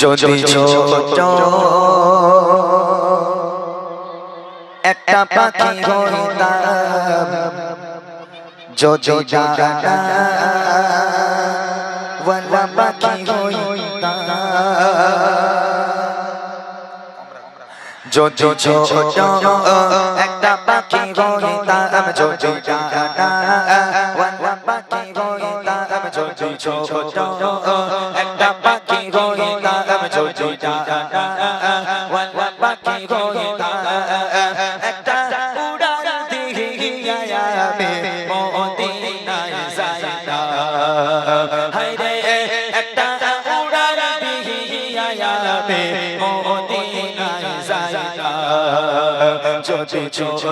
যদি ছোট একটা পাখি হইতাম, যদি ডানাওয়ালা পাখি হইতাম, যদি ছোট একটা পাখি হইতাম, যদি ডানাওয়ালা পাখি হইতাম, যদি ছোট একটা পাখি হইতাম, যদি ডানাওয়ালা পাখি হইতাম, একটা উড়াল দিয়া আমি মদিনায় যাইতাম। হায়রে একটা উড়াল দিয়া আমি মদিনায় যাইতাম। যদি ছোট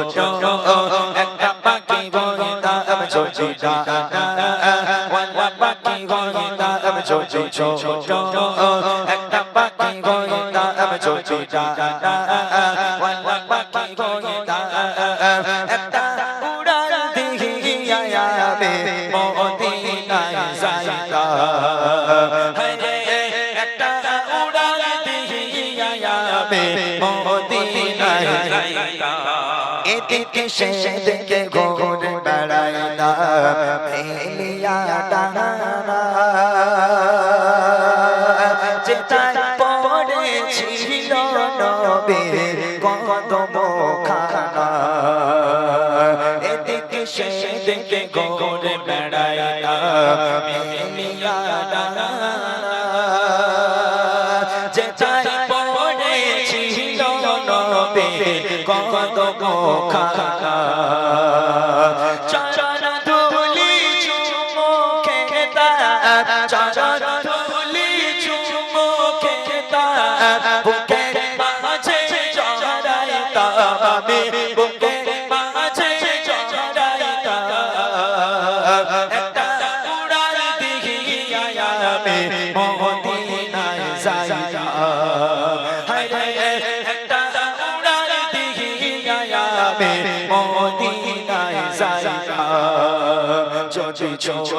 একটা পাখি হইতাম, যদি ডানাওয়ালা পাখি হইতাম, যদি ছোট একটা পাখি হইতাম, যদি ডানাওয়ালা পাখি হইতাম, একটা উড়াল দিয়া আমি মদিনায় যাইতাম। হায়রে একটা উড়াল দিয়া আমি মদিনায় যাইতাম। এদিকে সেদিকে ঘুরে বেড়াইতাম মেলিয়া ডানা, যেটায় পড়েছিল নবীর কদমখানা। এদিকে সেদিকে ঘুরে বেড়াইতাম মেলিয়া ডানা, যেটায় পড়েছিল নবীর কদমখানা। চরণ ধুলি চুমো খেতাম, চরণ ধুলি চুমো খেতাম, বুকের মাঝে জড়াইতাম আমি, বুকের মাঝে জড়াইতাম। একটা উড়াল দিয়া আমি মদিনায় যাইতাম। হায়রে একটা উড়াল দিয়া আমি মদিনায় যাইতাম। যদি ছোট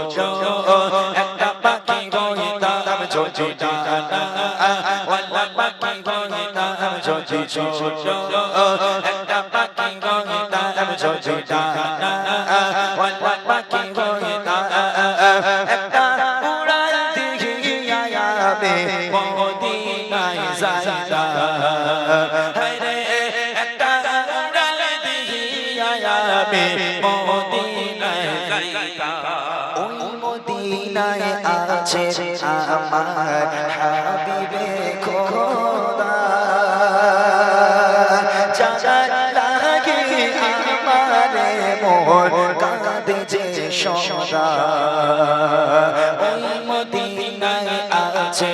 একটা পাখি হইতাম, যদি ডানাওয়ালা পাখি হইতাম, যদি ছোট একটা পাখি হইতাম, যদি ডানাওয়ালা পাখি হইতাম, একটা উড়াল দিয়া আমি মদিনায় যাইতাম। হায়রে একটা উড়াল দিয়া আমি মদিনায় যাইতাম। ওই মদিনায় আছে আমার হাবিবে খোদা, যার লাগি আমারে মন কাঁদে যে সদা। ওই মদিনায় আছে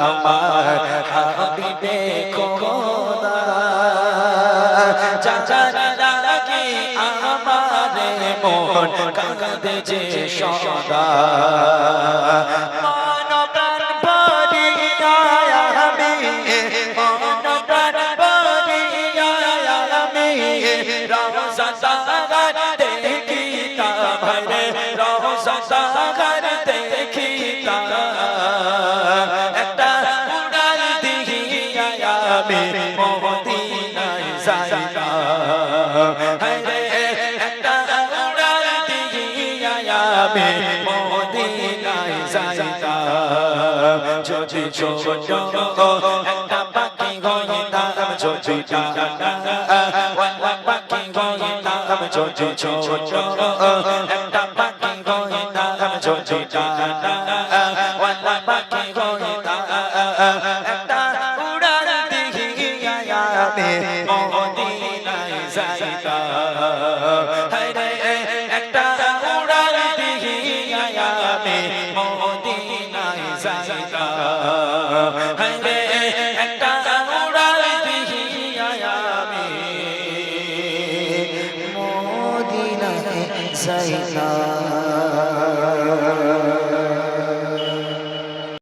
আমার হাবিবে খোদা, যার লাগি আমারে মন কাঁদে যে সদা। মন প্রাণ ভরিয়া আমি, মন প্রাণ ভরিয়া আমি রওজা সাগর দেখিতাম, হায়রে রওজা সাগর দেখিতাম। একটা উড়াল দিয়া আমি মদিনায় যাইতাম। হায়রে একটা উড়াল দিয়া আমি মদিনায় যাইতাম। যদি ছোট একটা পাখি হইতাম, যদি ডানাওয়ালা পাখি হইতাম, যদি ছোট একটা পাখি হইতাম, যদি ডানাওয়ালা পাখি হইতাম, একটা উড়াল দিয়া আমি মদিনায় যাইতাম। হায়রে একটা উড়াল দিয়া আমি মদিনায় যাইতাম। হায়রে একটা উড়াল দিয়া আমি মদিনায় যাইতাম।